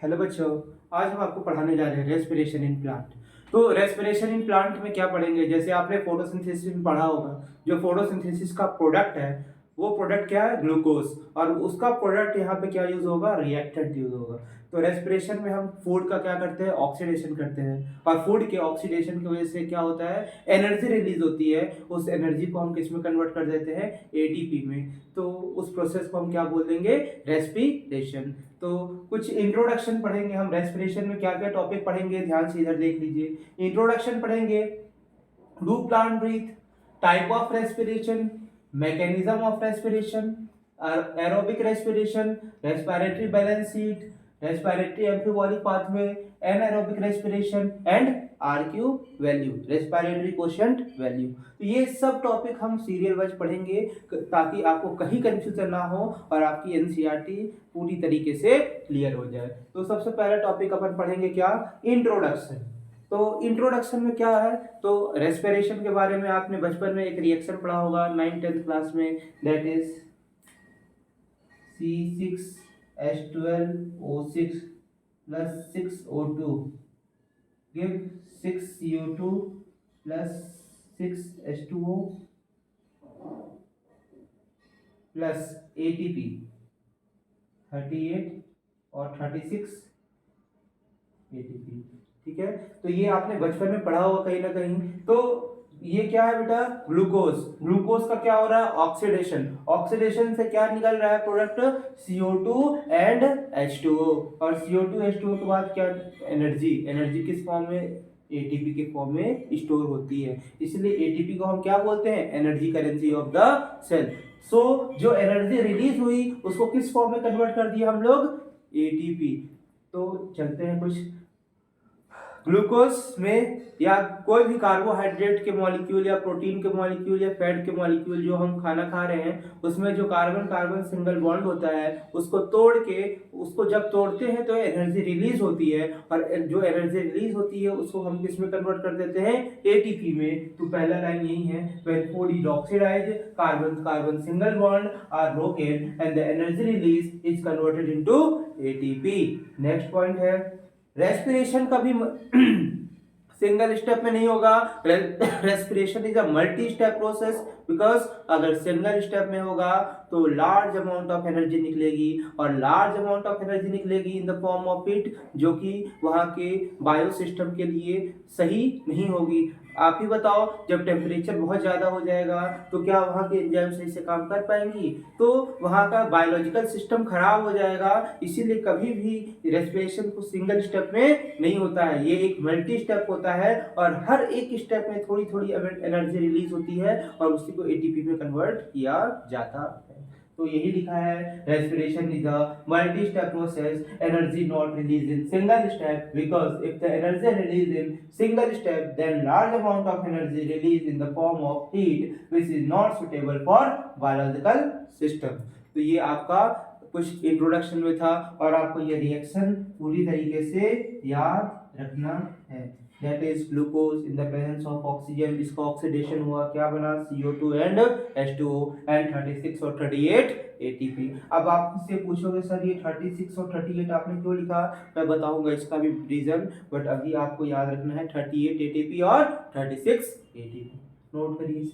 Hello बच्चों। आज हम आपको पढ़ाने जा रहे हैं रेस्पिरेशन इन प्लांट। तो रेस्पिरेशन इन प्लांट में क्या पढ़ेंगे, जैसे आपने फोटोसिंथेसिस में पढ़ा होगा। जो फोटोसिंथेसिस का प्रोडक्ट है वो प्रोडक्ट क्या है, ग्लूकोज। और उसका प्रोडक्ट यहाँ पे क्या यूज होगा, रिएक्टेंट यूज होगा। तो रेस्पिरेशन में हम फूड का क्या करते हैं, ऑक्सीडेशन करते हैं। और फूड के ऑक्सीडेशन की वजह से क्या होता है, एनर्जी रिलीज होती है। उस एनर्जी को हम किस में कन्वर्ट कर देते हैं, एटीपी में। तो उस प्रोसेस को हम क्या बोल देंगे, रेस्पिरेशन। तो कुछ इंट्रोडक्शन पढ़ेंगे हम। रेस्पिरेशन में क्या क्या टॉपिक पढ़ेंगे, ध्यान से इधर देख लीजिए। इंट्रोडक्शन पढ़ेंगे, do plant breathe, type of respiration, mechanism of respiration, aerobic respiration, respiratory balance sheet, respiratory amphibolic pathway, anaerobic respiration and RQ value, respiratory quotient value. तो ये सब टॉपिक हम सीरियल वाइज पढ़ेंगे ताकि आपको कहीं कंफ्यूजन ना हो और आपकी एनसीईआरटी पूरी तरीके से क्लियर हो जाए। तो सबसे पहला टॉपिक अपन पढ़ेंगे क्या, इंट्रोडक्शन। तो इंट्रोडक्शन में क्या है, तो रेस्पिरेशन के बारे में आपने बचपन में एक रिएक्शन पढ़ा होगा 9th-10th क्लास में, that is C6H12O6 plus 6O2 give 6CO2 plus 6H2O plus ATP 38 और 36 ATP। ठीक है, तो ये आपने बचपन में पढ़ा होगा कहीं ना कहीं। तो ये क्या है बेटा, ग्लूकोज। ग्लूकोज का क्या हो रहा है, ऑक्सीडेशन। ऑक्सीडेशन से क्या निकल रहा है प्रोडक्ट, CO2 एंड H2O। और CO2 H2O के बाद क्या, एनर्जी। एनर्जी किस फॉर्म में, एटीपी के फॉर्म में स्टोर होती है। इसलिए एटीपी को हम क्या बोलते हैं, energy currency of the cell. So जो एनर्जी रिलीज हुई उसको किस फॉर्म में कन्वर्ट कर दिया हम लोग, एटीपी। तो चलते हैं कुछ ग्लूकोज में, या कोई भी कार्बोहाइड्रेट के मॉलिक्यूल या प्रोटीन के मॉलिक्यूल या फैट के मॉलिक्यूल जो हम खाना खा रहे हैं उसमें जो कार्बन कार्बन सिंगल बॉन्ड होता है उसको तोड़ के, उसको जब तोड़ते हैं तो एनर्जी रिलीज होती है। और जो एनर्जी रिलीज होती है उसको हम किस में कन्वर्ट कर देते हैं, एटीपी में। तो पहला लाइन यही है, when food is oxidised carbon carbon single bond are broken and the energy release is converted into ATP. Next point है, रेस्पिरेशन का भी सिंगल स्टेप में नहीं होगा। Respiration is a multi step process, because अगर single step में होगा तो लार्ज अमाउंट ऑफ एनर्जी निकलेगी, और लार्ज अमाउंट ऑफ एनर्जी निकलेगी इन द फॉर्म ऑफ हीट, जो कि वहाँ के बायो सिस्टम के लिए सही नहीं होगी। आप ही बताओ, जब टेम्परेचर बहुत ज़्यादा हो जाएगा तो क्या वहाँ के एंजाइम सही से काम कर पाएंगी, तो वहाँ का बायोलॉजिकल सिस्टम खराब हो जाएगा। इसीलिए कभी भी रेस्पिरेशन को सिंगल स्टेप में नहीं होता है, ये एक मल्टी स्टेप होता है। और हर एक स्टेप में थोड़ी थोड़ी एनर्जी रिलीज होती है और उसी को एटीपी में कन्वर्ट किया जाता है। तो यही लिखा है, respiration is a multi step process, energy not release in single step, because if the energy release in single step then large amount of energy release in the form of heat which is not suitable for biological system. तो ये आपका कुछ introduction में था, और आपको ये reaction पूरी तरीके से याद रखना है। That is glucose in the presence of oxygen, इसका ऑक्सीडेशन हुआ, क्या बना, CO2 एंड H2O एंड 36 और 38 ATP। अब आप मुझसे पूछोगे सर ये 36 और 38 आपने क्यों लिखा, मैं बताऊंगा इसका भी रीजन, बट अभी आपको याद रखना है 38 ATP और 36 ATP। नोट करिए।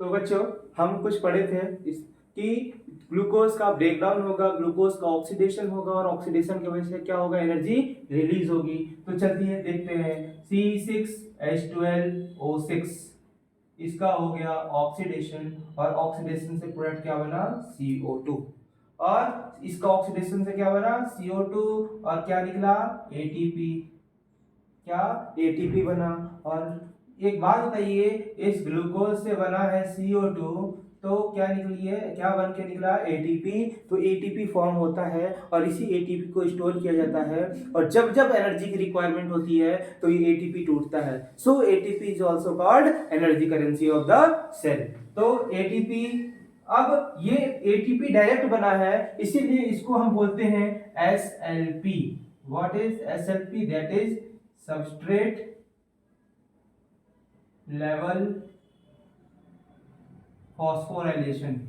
तो बच्चों हम कुछ पढ़े थे इस कि ग्लूकोज का ब्रेकडाउन होगा, ग्लूकोज का ऑक्सीडेशन होगा, और ऑक्सीडेशन की वजह से क्या होगा, एनर्जी रिलीज होगी। तो चलिए देखते हैं, C6H12O6 इसका हो गया ऑक्सीडेशन, और ऑक्सीडेशन से प्रोडक्ट क्या बना, CO2। और इसका ऑक्सीडेशन से क्या बना, CO2, और क्या निकला, ATP। क्या, ATP बना। और एक बात बताइए, इस ग्लूकोज से बना है CO2, तो क्या निकली है, क्या बन के निकला, ATP। तो ATP फॉर्म होता है और इसी ATP को स्टोर किया जाता है, और जब जब एनर्जी की रिक्वायरमेंट होती है तो ये ATP टूटता है। So ATP is also called energy currency of the cell. तो ATP, अब ये ATP डायरेक्ट बना है, इसीलिए इसको हम बोलते हैं SLP। What is SLP, that is substrate level phosphorylation.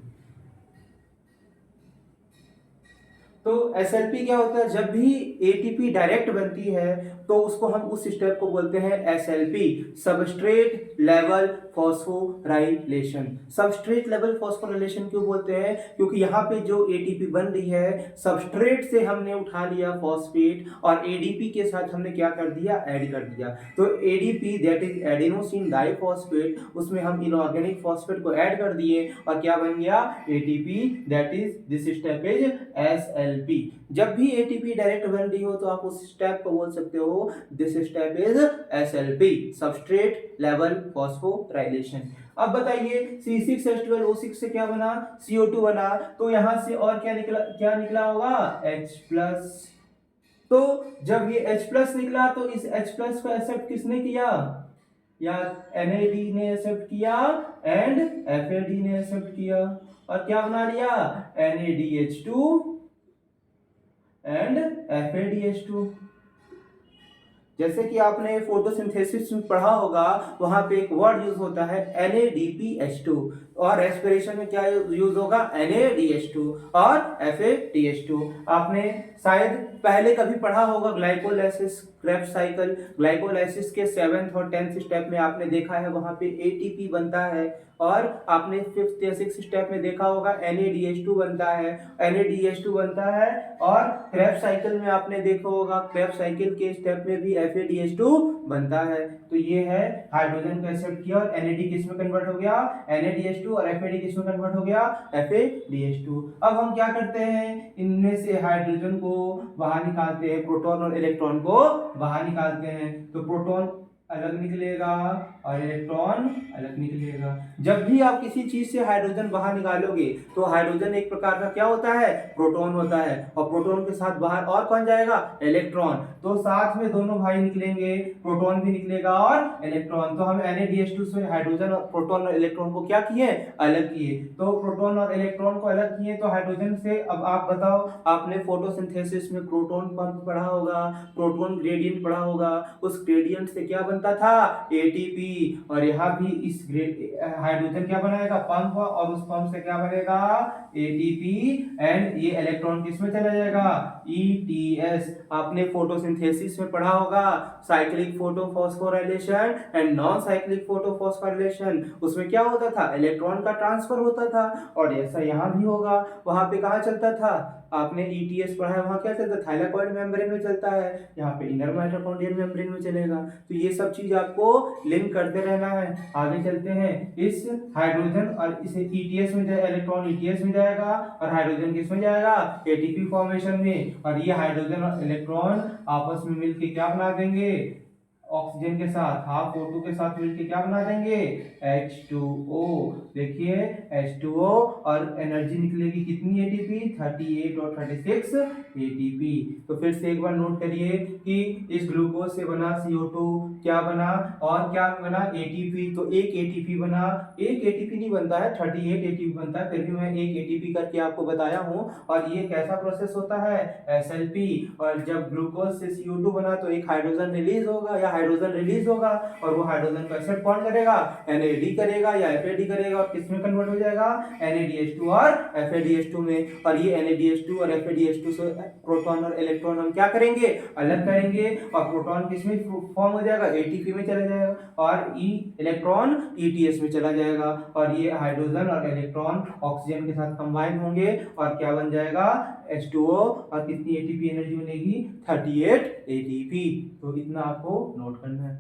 तो एसएलपी क्या होता है, जब भी एटीपी डायरेक्ट बनती है तो उसको हम उस स्टेप को बोलते हैं SLP, substrate level phosphorylation. Substrate level phosphorylation क्यों बोलते हैं, क्योंकि यहाँ पे जो एटीपी बन रही है सबस्ट्रेट से हमने उठा लिया फॉस्फेट और एडीपी के साथ हमने क्या कर दिया, ऐड कर दिया। तो ADP that is adenosine diphosphate, उसमें हम इनऑर्गेनिक फॉस्फेट को ऐड कर दिए और क्या बन गया, ATP, that is this step is SLP. जब भी एटीपी डायरेक्ट बन रही हो तो आप उस स्टेप को बोल सकते हो this step is SLP, substrate level phosphorylation. अब बताइए C6H12O6 से क्या बना, CO2 बना, तो यहां से और क्या निकला होगा, H+। तो जब ये H+ निकला तो इस H+ को एक्सेप्ट किसने किया, या NAD ने एक्सेप्ट किया एंड FAD ने एक्सेप्ट किया और क्या बना लिया, NADH2 एंड FADH2। जैसे कि आपने फोटोसिंथेसिस में पढ़ा होगा, वहां पे एक वर्ड यूज होता है NADPH2 और रेस्पिरेशन में क्या यूज होगा, NADH2 और FADH2। आपने शायद पहले कभी पढ़ा होगा ग्लाइकोलाइसिस, क्रेब्स साइकिल। ग्लाइकोलाइसिस के 7th और 10th स्टेप में आपने देखा है वहां पे एटीपी बनता है और आपने 5th या 6th स्टेप में देखा होगा NADH2 बनता है, NADH2 बनता है और क्रेब्स साइकिल में आपने देखा होगा क्रेब्स साइकिल के स्टेप में भी FADH2 बनता है। तो ये है हाइड्रोजन को एक्सेप्ट किया और NAD किस में कन्वर्ट हो गया, NADH2 और FAD किस में कन्वर्ट हो गया, FADH2। अब हम क्या करते हैं, इनमें से हाइड्रोजन को बाहर निकालते हैं, प्रोटॉन और इलेक्ट्रॉन को बाहर निकालते हैं। तो प्रोटॉन अलग निकलेगा और इलेक्ट्रॉन अलग निकलेगा। जब भी आप किसी चीज से हाइड्रोजन बाहर निकालोगे तो हाइड्रोजन एक प्रकार का क्या होता है, प्रोटॉन होता है और प्रोटॉन के साथ बाहर और कौन जाएगा, इलेक्ट्रॉन। तो साथ में दोनों भाई निकलेंगे, प्रोटॉन भी निकलेगा और इलेक्ट्रॉन। तो हम NADH2 से हाइड्रोजन और प्रोटॉन और इलेक्ट्रॉन को क्या किए, अलग किए। तो प्रोटॉन और इलेक्ट्रॉन को अलग किए तो हाइड्रोजन से, अब आप बताओ, आपने फोटोसिंथेसिस में प्रोटॉन पंप पढ़ा होगा, प्रोटॉन ग्रेडियंट पढ़ा होगा, उस ग्रेडियंट से क्या बनता था, एटीपी। और यहाँ भी इस हाइड्रोजन क्या बनाएगा, पंप, और उस पंप से क्या बनेगा, एटीपी एंड ये इलेक्ट्रॉन किस में चला जाएगा, ETS। आपने फोटोसिंथेसिस में पढ़ा होगा cyclic photophosphorylation and non cyclic photophosphorylation. उसमें क्या होता था, इलेक्ट्रॉन का ट्रांसफर होता था और ऐसा यहाँ भी होगा। वहां पे कहाँ चलता था, आपने ETS पढ़ा है, वहां क्या चलता है, थाइलाकॉइड मेम्ब्रेन में चलता है, यहाँ पे इनर माइटोकॉन्ड्रियल मेम्ब्रेन में चलेगा। तो ये सब चीज आपको लिंक करते रहना है। आगे चलते हैं, इस हाइड्रोजन और इसे ETS में जाए, इलेक्ट्रॉन ETS में जाएगा और हाइड्रोजन किस में जाएगा, एटीपी फॉर्मेशन में। और ये हाइड्रोजन और इलेक्ट्रॉन आपस में मिलकर क्या बना देंगे, ऑक्सीजन के साथ, हाफ O2 के साथ मिलकर क्या बना देंगे, H2O। देखिए H2O और एनर्जी निकलेगी कितनी, एटीपी 38 और 36 एटीपी। तो फिर से एक बार नोट करिए कि इस ग्लूकोज से बना CO2, क्या बना और क्या बना, एटीपी। तो एक एटीपी बना, एक एटीपी नहीं बनता है, 38 एटीपी बनता है, फिर भी मैं एक एटीपी करके आपको बताया हूँ। और ये कैसा प्रोसेस होता है, SLP। और जब ग्लूकोज से CO2 बना तो एक हाइड्रोजन रिलीज होगा या हाइड्रोजन रिलीज होगा और वो हाइड्रोजन को एक्सेप्ट कौन करेगा, NAD करेगा या FAD करेगा और किस में कन्वर्ट हो जाएगा, NADH2 और FADH2 में। और ये NADH2 और FADH2 से प्रोटॉन और इलेक्ट्रॉन हम क्या करेंगे, अलग करेंगे और प्रोटॉन किस में फॉर्म हो जाएगा, ATP में चला जाएगा और इलेक्ट्रॉन ETS में चला जाएगा। और ये हाइड्रोजन और इलेक्ट्रॉन ऑक्सीजन के साथ कंबाइन होंगे और क्या बन जाएगा, H2O। और कितनी एटीपी एनर्जी मिलेगी, 38 एटीपी। तो इतना आपको नोट करना है।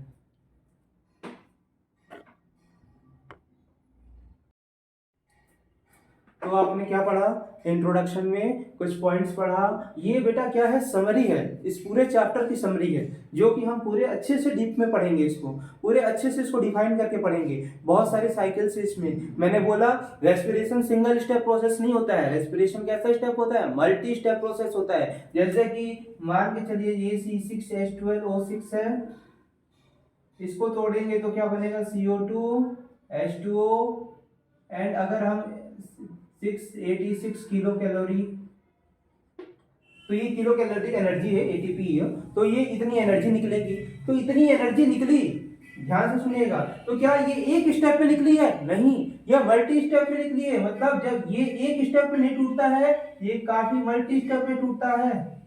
तो आपने क्या पढ़ा, इंट्रोडक्शन में कुछ पॉइंट्स पढ़ा। ये बेटा क्या है, समरी है, इस पूरे चैप्टर की समरी है, जो कि हम पूरे अच्छे से डीप में पढ़ेंगे, इसको पूरे अच्छे से इसको डिफाइन करके पढ़ेंगे। बहुत सारे साइकिल्स इसमें, मैंने बोला रेस्पिरेशन सिंगल स्टेप प्रोसेस नहीं होता है, रेस्पिरेशन कैसा स्टेप होता है, मल्टी स्टेप प्रोसेस होता है। जैसे कि मान के चलिए ये C6H12O6 है, इसको तोड़ेंगे तो क्या बनेगा, CO2 H2O एंड अगर हम 686 किलो कैलोरी, तो ये किलो कैलोरी एनर्जी है, एटीपी है, तो ये इतनी एनर्जी निकलेगी। तो इतनी एनर्जी निकली, ध्यान से सुनिएगा। तो क्या ये एक स्टेप पे निकली है? नहीं, यह मल्टी स्टेप पे निकली है। मतलब जब ये एक स्टेप पे नहीं टूटता है, ये काफी मल्टी स्टेप पे टूटता है।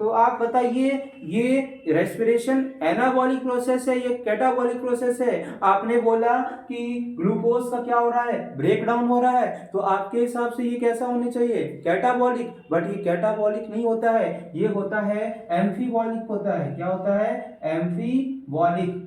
तो आप बताइए, ये रेस्पिरेशन एनाबॉलिक प्रोसेस है, ये कैटाबॉलिक प्रोसेस है? आपने बोला कि ग्लूकोज का क्या हो रहा है? ब्रेक डाउन हो रहा है। तो आपके हिसाब से ये कैसा होना चाहिए? कैटाबॉलिक। बट ये कैटाबॉलिक नहीं होता है, ये होता है एम्फीबॉलिक होता है। क्या होता है? एम्फीबॉलिक।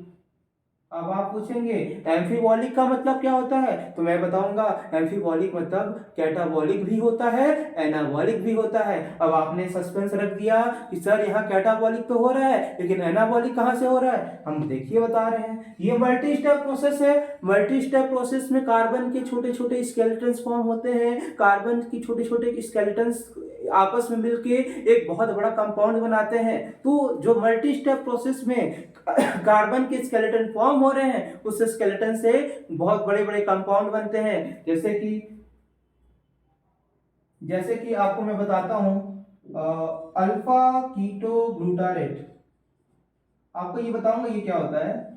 अब आप पूछेंगे एम्फीबॉलिक का मतलब क्या होता है? तो मैं बताऊंगा, एम्फीबॉलिक मतलब कैटाबॉलिक भी होता है, एनाबॉलिक भी होता है। अब आपने सस्पेंस रख दिया कि सर यहाँ कैटाबॉलिक तो हो रहा है, लेकिन एनाबॉलिक कहाँ से हो रहा है? हम देखिए बता रहे हैं, ये मल्टी स्टेप प्रोसेस है। मल्टी स्टेप प्रोसेस में कार्बन के छोटे छोटे स्केलेटन्स फॉर्म होते हैं। कार्बन की छोटे छोटे स्केलेटन्स आपस में मिलके एक बहुत बड़ा कंपाउंड बनाते हैं। तो जो मल्टी स्टेप प्रोसेस में कार्बन के स्केलेटन फॉर्म हो रहे हैं, उस स्केलेटन से बहुत बड़े बड़े कंपाउंड बनते हैं। जैसे कि आपको मैं बताता हूं, अल्फा कीटो ग्लूटारेट। आपको ये बताऊंगा ये क्या होता है।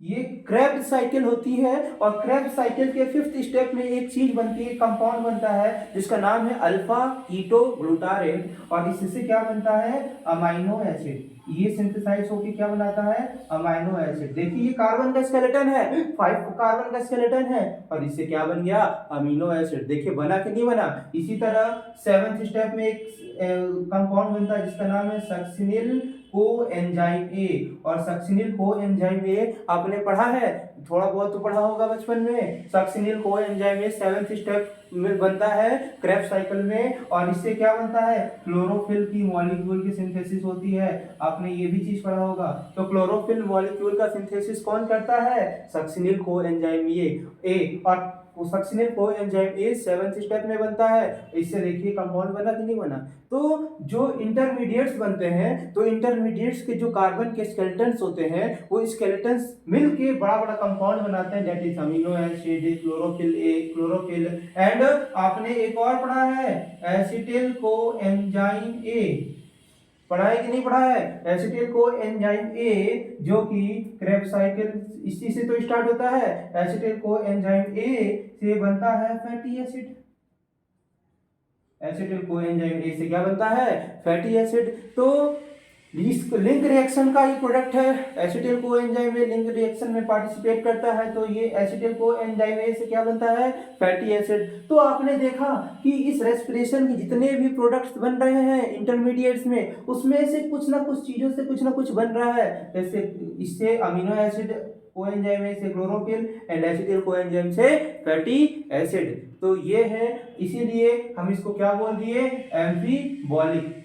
ये क्रेब्स साइकिल होती है, और क्रेब्स साइकिल के फिफ्थ स्टेप में एक चीज बनती है, कंपाउंड बनता है जिसका नाम है अल्फा कीटो ग्लूटारेट। और इससे क्या बनता है? Amino acid. ये सिंथेसाइज होकर क्या बनाता है? Amino acid. देखिए ये कार्बन का स्केलेटन है, 5 कार्बन का स्केलेटन है, और इससे क्या बन गया? Amino acid. देखिए बना कि नहीं बना। इसी तरह सेवंथ स्टेप में एक कंपाउंड बनता है जिसका नाम है सक्सिनिल कोएंजाइम ए। और सक्सिनिल कोएंजाइम ए आपने पढ़ा है, थोड़ा बहुत तो पढ़ा होगा बचपन में। Succinyl coenzyme A seventh step में बनता है क्रेब्स साइकिल में, और इससे क्या बनता है? क्लोरोफिल की मॉलिक्यूल की सिंथेसिस होती है। आपने ये भी चीज पढ़ा होगा। तो क्लोरोफिल मॉलिक्यूल का सिंथेसिस कौन करता है? Succinyl coenzyme A. और succinyl coenzyme A seventh step में बनता है। इससे देखिए कंपाउंड बना कि नहीं बना। तो जो इंटरमीडिएट्स बनते हैं, तो इंटरमीडिएट्स के जो कार्बन के स्केलेटन्स होते हैं, वो स्केलेटन्स मिलके बड़ा बड़ा कंपाउंड बनाते हैं, that is amino acid, chlorophyll A, chlorophyll. And आपने एक और पढ़ा है, एसिटिल कोएंजाइम ए। पढ़ा है कि नहीं पढ़ा है? एसिटिल कोएंजाइम ए, जो कि क्रेब्स साइकिल इसी से तो स्टार्ट होता है। एसिटिल कोएंजाइम ए से बनता है fatty acid. Acetyl coenzyme A से क्या बनता है? Fatty acid. तो लिंक रिएक्शन का ये प्रोडक्ट है। Acetyl coenzyme A link reaction में पार्टिसिपेट करता है, तो ये एसिटिल कोएंजाइम ए से क्या बनता है? Fatty acid. तो आपने देखा कि इस रेस्पिरेशन के जितने भी प्रोडक्ट्स बन रहे हैं इंटरमीडिएट्स में, उसमें से कुछ ना कुछ चीजों से कुछ ना कुछ बन रहा है। जैसे इससे अमीनो एसिड, कोएंजाइम ए से क्लोरोफिल, एंड एसिटिल कोएंजाइम से फैटी एसिड। तो ये है, इसीलिए हम इसको क्या बोल दिए? एम्फीबॉलिक।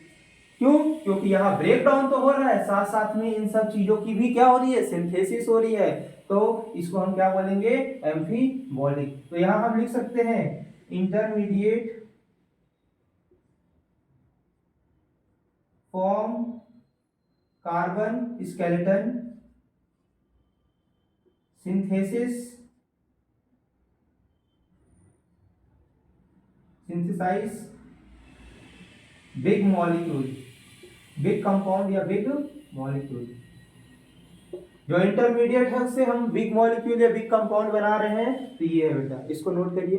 क्यों? क्योंकि यहाँ ब्रेक डाउन तो हो रहा है, साथ साथ में इन सब चीजों की भी क्या हो रही है? सिंथेसिस हो रही है। तो इसको हम क्या बोलेंगे? एम्फीबॉलिक। तो यहाँ हम लिख सकते हैं intermediate form carbon skeleton synthesise big molecule, big compound या बिग मॉलिक्यूल। जो इंटरमीडिएट है उससे हम बिग मॉलिक्यूल या बिग कंपाउंड बना रहे हैं। तो ये है बेटा, इसको नोट करिए।